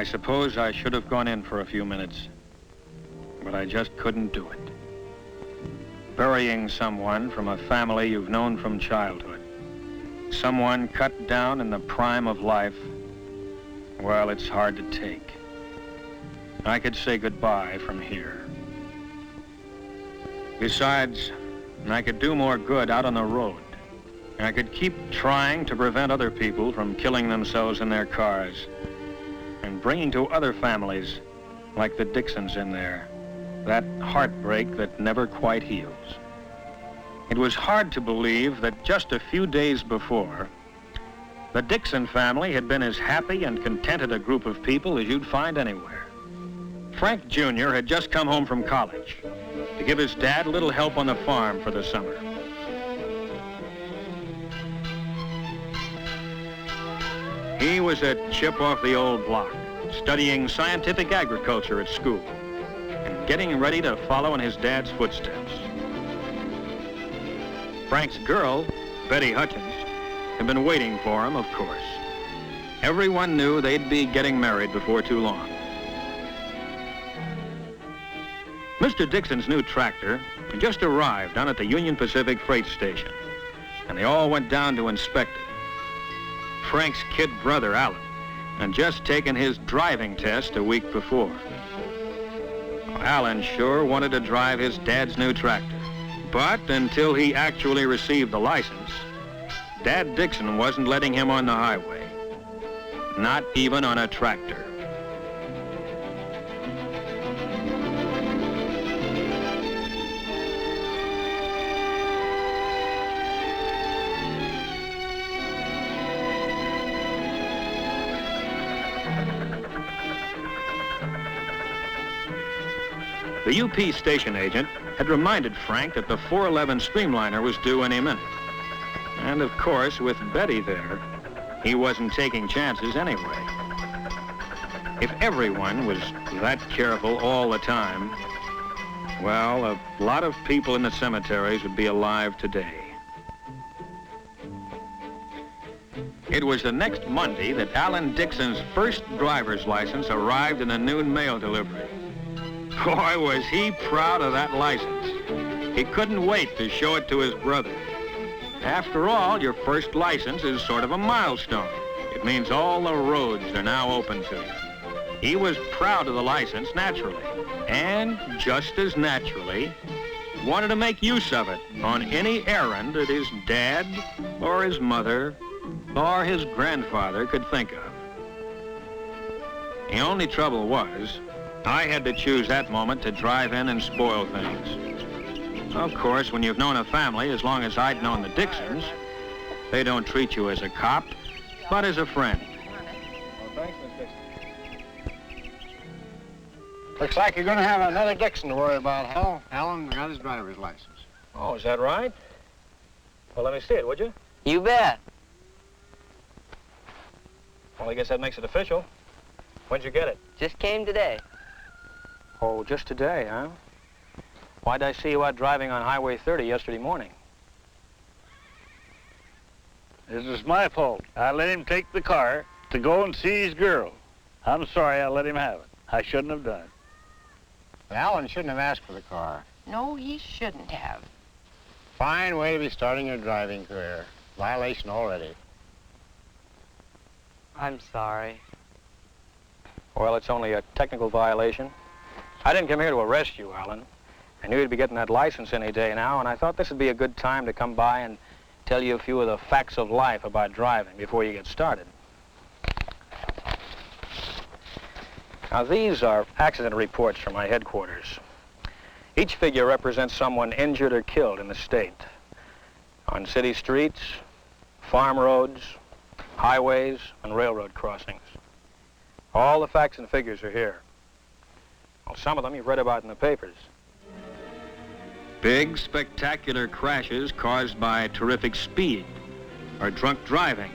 suppose I should have gone in for a few minutes, but I just couldn't do it. Burying someone from a family you've known from childhood, someone cut down in the prime of life, well, it's hard to take. I could say goodbye from here. Besides, I could do more good out on the road. I could keep trying to prevent other people from killing themselves in their cars and bringing to other families, like the Dixons in there, that heartbreak that never quite heals. It was hard to believe that just a few days before, the Dixon family had been as happy and contented a group of people as you'd find anywhere. Frank Jr. had just come home from college to give his dad a little help on the farm for the summer. He was a chip off the old block, studying scientific agriculture at school and getting ready to follow in his dad's footsteps. Frank's girl, Betty Hutchins, had been waiting for him, of course. Everyone knew they'd be getting married before too long. Mr. Dixon's new tractor had just arrived down at the Union Pacific freight station, and they all went down to inspect it. Frank's kid brother, Alan, had just taken his driving test a week before. Alan sure wanted to drive his dad's new tractor, but until he actually received the license, Dad Dixon wasn't letting him on the highway, not even on a tractor. The UP station agent had reminded Frank that the 411 Streamliner was due any minute. And of course, with Betty there, he wasn't taking chances anyway. If everyone was that careful all the time, well, a lot of people in the cemeteries would be alive today. It was the next Monday that Alan Dixon's first driver's license arrived in a noon mail delivery. Boy, was he proud of that license. He couldn't wait to show it to his brother. After all, your first license is sort of a milestone. It means all the roads are now open to you. He was proud of the license, naturally, and just as naturally, wanted to make use of it on any errand that his dad or his mother or his grandfather could think of. The only trouble was, I had to choose that moment to drive in and spoil things. Of course, when you've known a family as long as I'd known the Dixons, they don't treat you as a cop, but as a friend. Well, thanks, Miss Dixon. Looks like you're going to have another Dixon to worry about, Hal. Alan got his driver's license. Oh, is that right? Well, let me see it, would you? You bet. Well, I guess that makes it official. When'd you get it? Just came today. Oh, just today, huh? Why'd I see you out driving on Highway 30 yesterday morning? This is my fault. I let him take the car to go and see his girl. I'm sorry I let him have it. I shouldn't have done it. Alan shouldn't have asked for the car. No, he shouldn't have. Fine way to be starting your driving career. Violation already. I'm sorry. Well, it's only a technical violation. I didn't come here to arrest you, Alan. I knew you'd be getting that license any day now, and I thought this would be a good time to come by and tell you a few of the facts of life about driving before you get started. Now, these are accident reports from my headquarters. Each figure represents someone injured or killed in the state. On city streets, farm roads, highways, and railroad crossings. All the facts and figures are here. Well, some of them you've read about in the papers. Big, spectacular crashes caused by terrific speed, or drunk driving,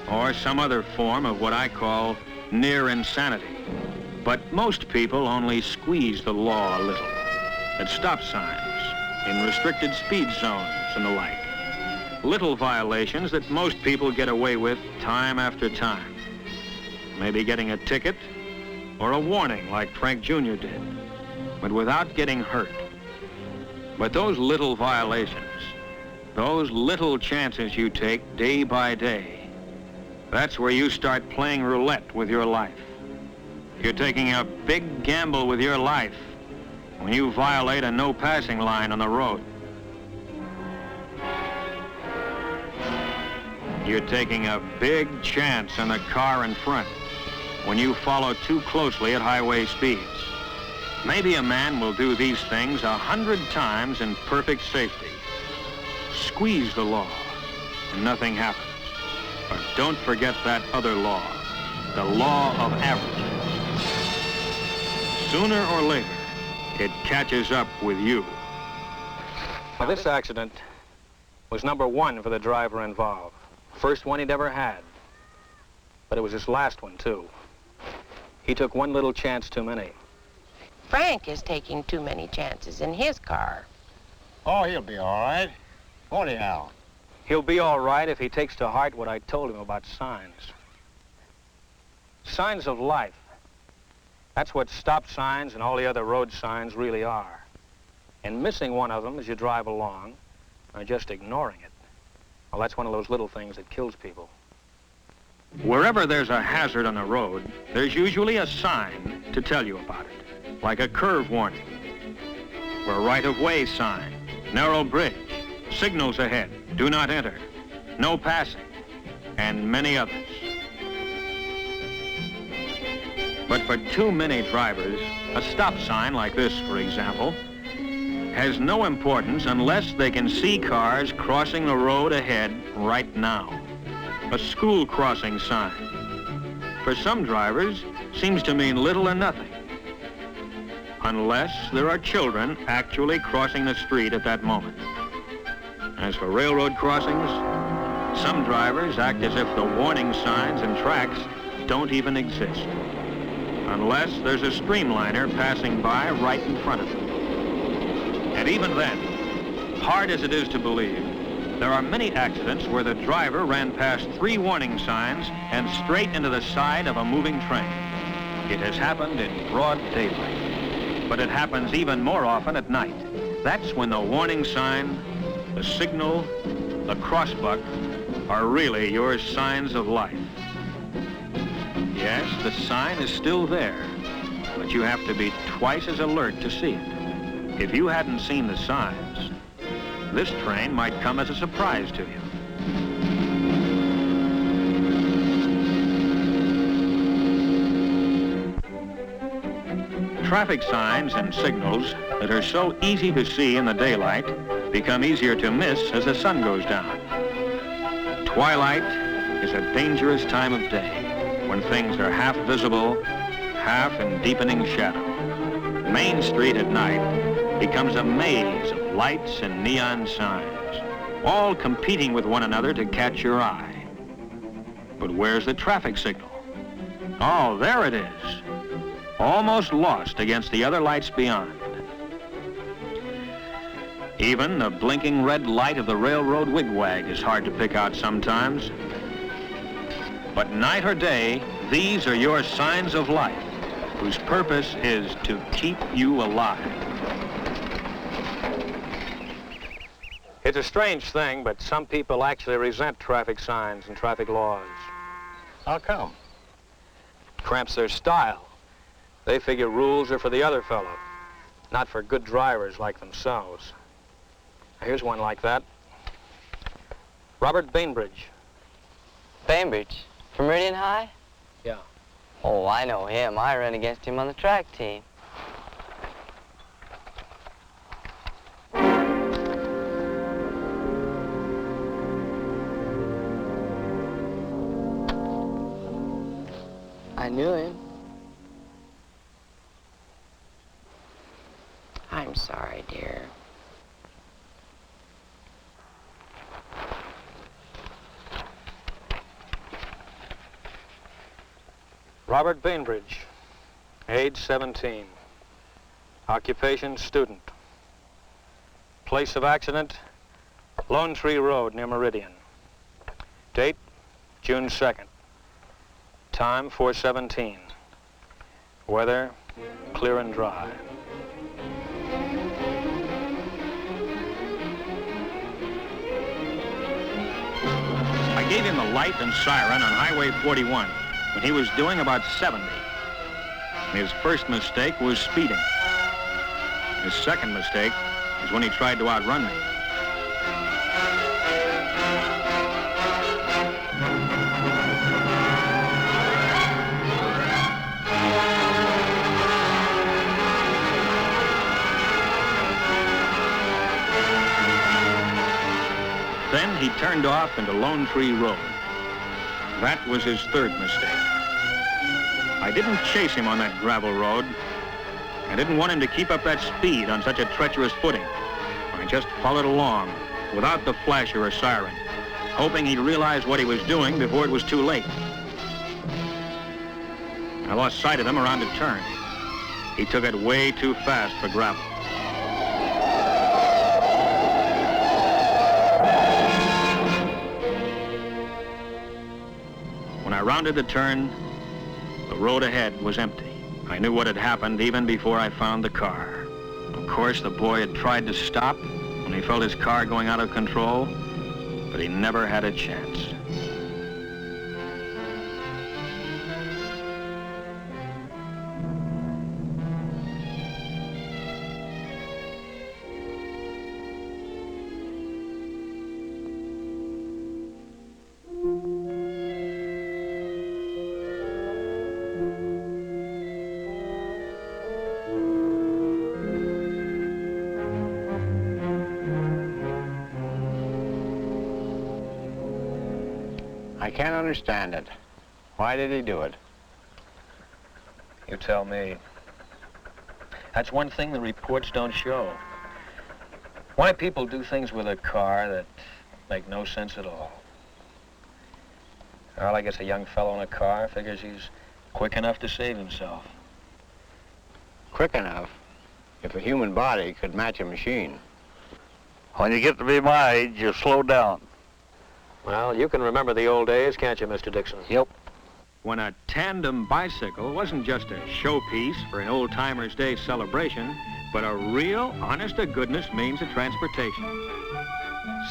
or some other form of what I call near insanity. But most people only squeeze the law a little, at stop signs, in restricted speed zones and the like. Little violations that most people get away with time after time. Maybe getting a ticket, or a warning like Frank Jr. did, but without getting hurt. But those little violations, those little chances you take day by day, that's where you start playing roulette with your life. You're taking a big gamble with your life when you violate a no passing line on the road. You're taking a big chance in the car in front when you follow too closely at highway speeds. Maybe a man will do these things 100 times in perfect safety. Squeeze the law and nothing happens. But don't forget that other law, the law of averages. Sooner or later, it catches up with you. Now, this accident was number 1 for the driver involved. First one he'd ever had. But it was his last one, too. He took one little chance too many. Frank is taking too many chances in his car. Oh, he'll be all right. Won't he, Al? He'll be all right if he takes to heart what I told him about signs. Signs of life. That's what stop signs and all the other road signs really are. And missing one of them as you drive along, or just ignoring it, well, that's one of those little things that kills people. Wherever there's a hazard on the road, there's usually a sign to tell you about it, like a curve warning, or a right-of-way sign, narrow bridge, signals ahead, do not enter, no passing, and many others. But for too many drivers, a stop sign like this, for example, has no importance unless they can see cars crossing the road ahead right now. A school crossing sign. For some drivers, seems to mean little or nothing, unless there are children actually crossing the street at that moment. As for railroad crossings, some drivers act as if the warning signs and tracks don't even exist, unless there's a streamliner passing by right in front of them. And even then, hard as it is to believe, there are many accidents where the driver ran past 3 warning signs and straight into the side of a moving train. It has happened in broad daylight, but it happens even more often at night. That's when the warning sign, the signal, the crossbuck are really your signs of life. Yes, the sign is still there, but you have to be twice as alert to see it. If you hadn't seen the signs, this train might come as a surprise to you. Traffic signs and signals that are so easy to see in the daylight become easier to miss as the sun goes down. Twilight is a dangerous time of day when things are half visible, half in deepening shadow. Main Street at night becomes a maze of lights and neon signs, all competing with one another to catch your eye. But where's the traffic signal? Oh, there it is, almost lost against the other lights beyond. Even the blinking red light of the railroad wigwag is hard to pick out sometimes. But night or day, these are your signs of life, whose purpose is to keep you alive. It's a strange thing, but some people actually resent traffic signs and traffic laws. How come? Cramps their style. They figure rules are for the other fellow, not for good drivers like themselves. Here's one like that. Robert Bainbridge. Bainbridge? From Meridian High? Yeah. Oh, I know him. I ran against him on the track team. I knew him. I'm sorry, dear. Robert Bainbridge, age 17. Occupation, student. Place of accident, Lone Tree Road near Meridian. Date, June 2nd. Time, 4:17. Weather clear and dry. I gave him the light and siren on Highway 41 when he was doing about 70. His first mistake was speeding. His second mistake is when he tried to outrun me. Then he turned off into Lone Tree Road. That was his third mistake. I didn't chase him on that gravel road. I didn't want him to keep up that speed on such a treacherous footing. I just followed along without the flasher or siren, hoping he'd realize what he was doing before it was too late. I lost sight of him around a turn. He took it way too fast for gravel. When I rounded the turn, the road ahead was empty. I knew what had happened even before I found the car. Of course, the boy had tried to stop when he felt his car going out of control, but he never had a chance. I can't understand it. Why did he do it? You tell me. That's one thing the reports don't show. Why people do things with a car that make no sense at all. Well, I guess a young fellow in a car figures he's quick enough to save himself. Quick enough? If a human body could match a machine. When you get to be my age, you slow down. Well, you can remember the old days, can't you, Mr. Dixon? Yep. When a tandem bicycle wasn't just a showpiece for an old-timers' day celebration, but a real, honest-to-goodness means of transportation.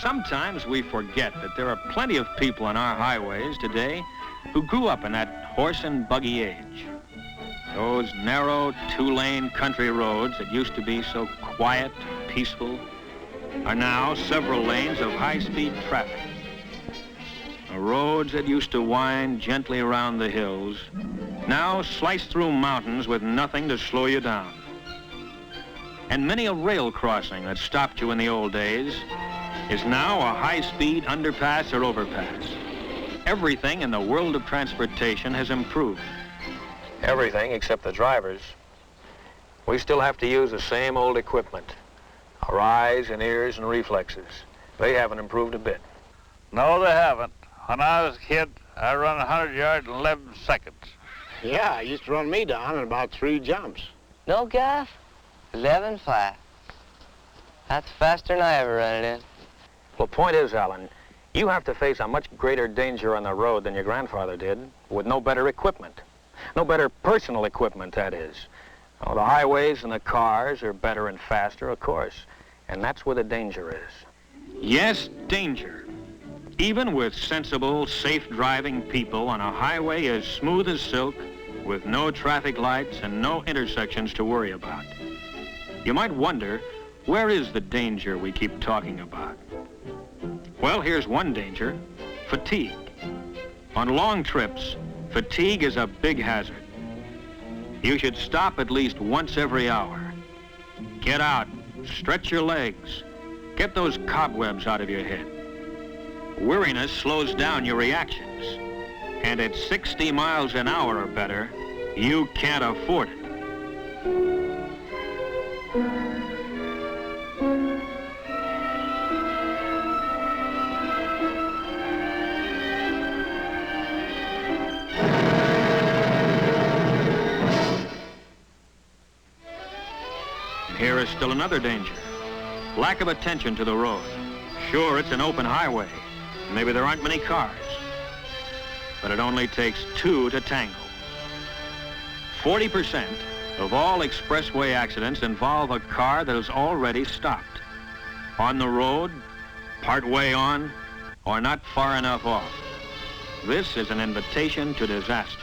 Sometimes we forget that there are plenty of people on our highways today who grew up in that horse and buggy age. Those narrow, two-lane country roads that used to be so quiet, peaceful, are now several lanes of high-speed traffic. The roads that used to wind gently around the hills now slice through mountains with nothing to slow you down. And many a rail crossing that stopped you in the old days is now a high-speed underpass or overpass. Everything in the world of transportation has improved. Everything except the drivers. We still have to use the same old equipment. Our eyes and ears and reflexes. They haven't improved a bit. No, they haven't. When I was a kid, I run 100 yards in 11 seconds. Yeah, it used to run me down in about 3 jumps. No gaff? 11 flat. That's faster than I ever run it in. Well, point is, Alan, you have to face a much greater danger on the road than your grandfather did, with no better equipment. No better personal equipment, that is. Oh, the highways and the cars are better and faster, of course, and that's where the danger is. Yes, danger. Even with sensible, safe-driving people on a highway as smooth as silk, with no traffic lights and no intersections to worry about. You might wonder, where is the danger we keep talking about? Well, here's one danger: fatigue. On long trips, fatigue is a big hazard. You should stop at least once every hour. Get out, stretch your legs, get those cobwebs out of your head. Weariness slows down your reactions, and at 60 miles an hour or better, you can't afford it. And here is still another danger: lack of attention to the road. Sure, it's an open highway. Maybe there aren't many cars, but it only takes 2 to tango. 40% of all expressway accidents involve a car that is already stopped, on the road, part way on, or not far enough off. This is an invitation to disaster.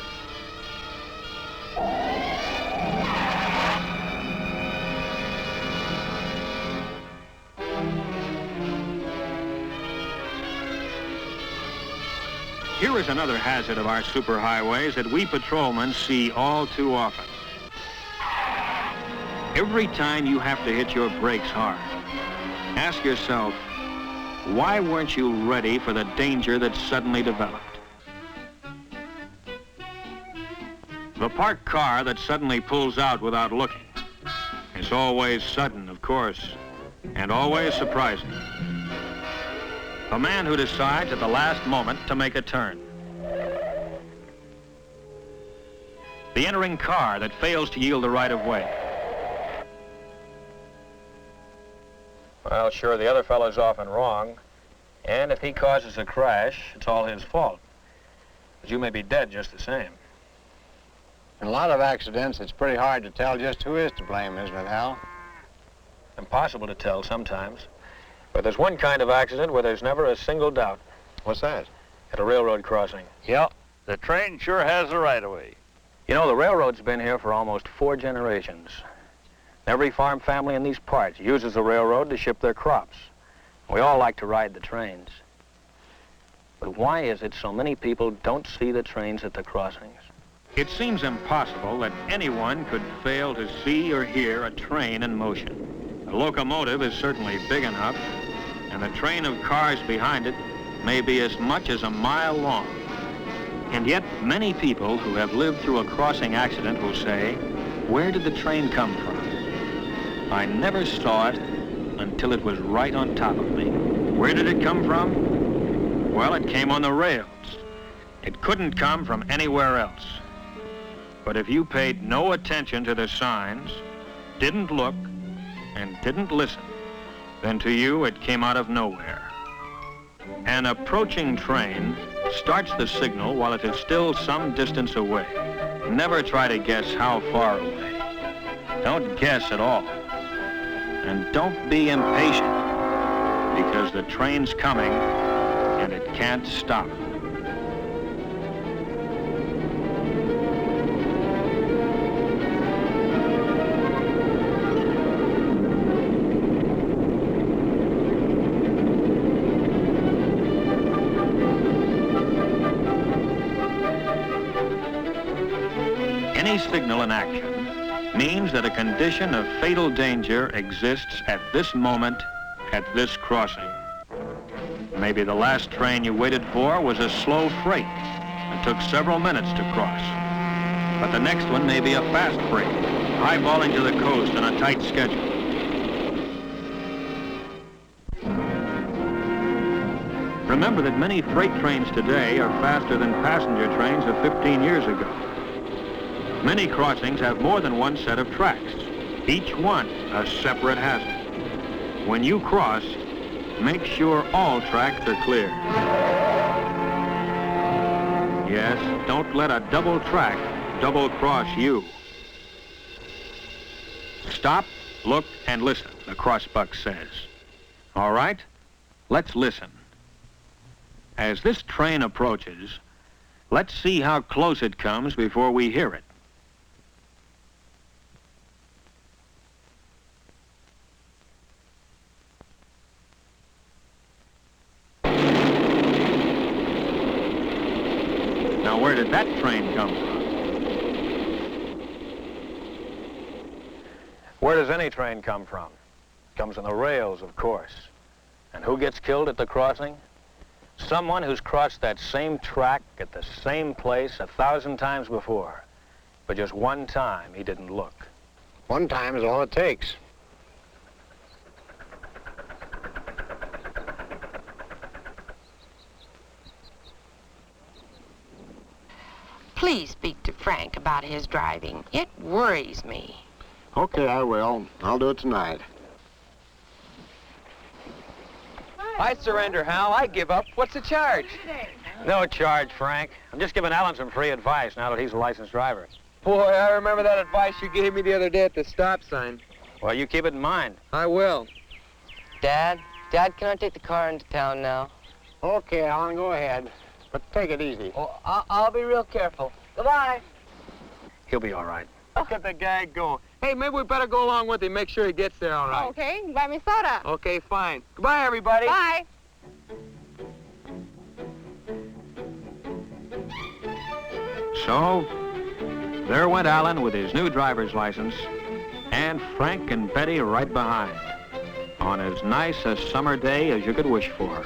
Here is another hazard of our superhighways that we patrolmen see all too often. Every time you have to hit your brakes hard, ask yourself, why weren't you ready for the danger that suddenly developed? The parked car that suddenly pulls out without looking is always sudden, of course, and always surprising. The man who decides at the last moment to make a turn. The entering car that fails to yield the right of way. Well, sure, the other fellow's often wrong, and if he causes a crash, it's all his fault. But you may be dead just the same. In a lot of accidents, it's pretty hard to tell just who is to blame, isn't it, Hal? Impossible to tell sometimes. But there's one kind of accident where there's never a single doubt. What's that? At a railroad crossing. Yep, the train sure has the right of way. You know, the railroad's been here for almost 4 generations. Every farm family in these parts uses the railroad to ship their crops. We all like to ride the trains. But why is it so many people don't see the trains at the crossings? It seems impossible that anyone could fail to see or hear a train in motion. The locomotive is certainly big enough, and the train of cars behind it may be as much as a mile long. And yet, many people who have lived through a crossing accident will say, where did the train come from? I never saw it until it was right on top of me. Where did it come from? Well, it came on the rails. It couldn't come from anywhere else. But if you paid no attention to the signs, didn't look, and didn't listen, then to you it came out of nowhere. An approaching train starts the signal while it is still some distance away. Never try to guess how far away. Don't guess at all. And don't be impatient, because the train's coming and it can't stop. Any signal in action means that a condition of fatal danger exists at this moment, at this crossing. Maybe the last train you waited for was a slow freight and took several minutes to cross. But the next one may be a fast freight, highballing to the coast on a tight schedule. Remember that many freight trains today are faster than passenger trains of 15 years ago. Many crossings have more than one set of tracks, each one a separate hazard. When you cross, make sure all tracks are clear. Yes, don't let a double track double-cross you. Stop, look, and listen, the crossbuck says. All right, let's listen. As this train approaches, let's see how close it comes before we hear it. Now, where did that train come from? Where does any train come from? It comes on the rails, of course. And who gets killed at the crossing? Someone who's crossed that same track at the same place 1,000 times before. But just one time, he didn't look. One time is all it takes. Please speak to Frank about his driving. It worries me. Okay, I will. I'll do it tonight. I surrender, Hal. I give up. What's the charge? No charge, Frank. I'm just giving Alan some free advice now that he's a licensed driver. Boy, I remember that advice you gave me the other day at the stop sign. Well, you keep it in mind. I will. Dad, can I take the car into town now? Okay, Alan, go ahead. But take it easy. Oh, I'll be real careful. Goodbye. He'll be all right. Look at the guy go. Hey, maybe we better go along with him, make sure he gets there all right. Okay, buy me soda. Okay, fine. Goodbye, everybody. Bye. So, there went Alan with his new driver's license, and Frank and Betty right behind, on as nice a summer day as you could wish for.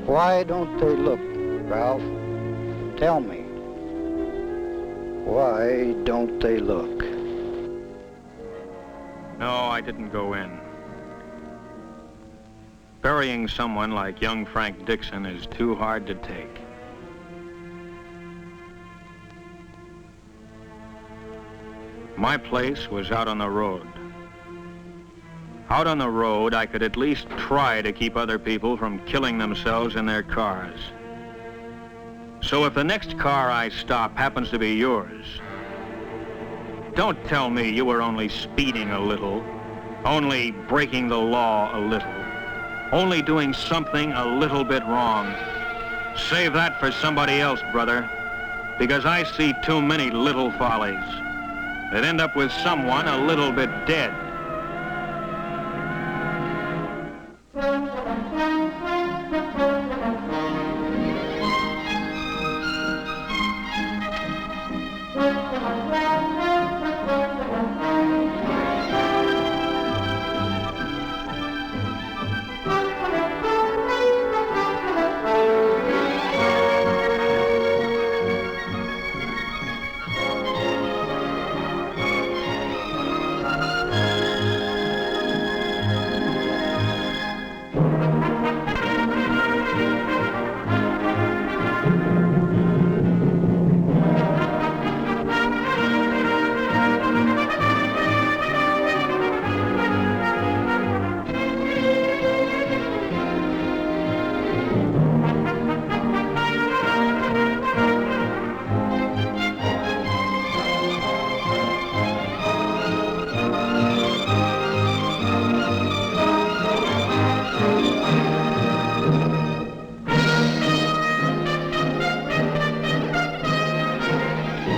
Why don't they look, Ralph? Tell me. Why don't they look? No, I didn't go in. Burying someone like young Frank Dixon is too hard to take. My place was out on the road. Out on the road, I could at least try to keep other people from killing themselves in their cars. So if the next car I stop happens to be yours, don't tell me you were only speeding a little, only breaking the law a little, only doing something a little bit wrong. Save that for somebody else, brother, because I see too many little follies that end up with someone a little bit dead.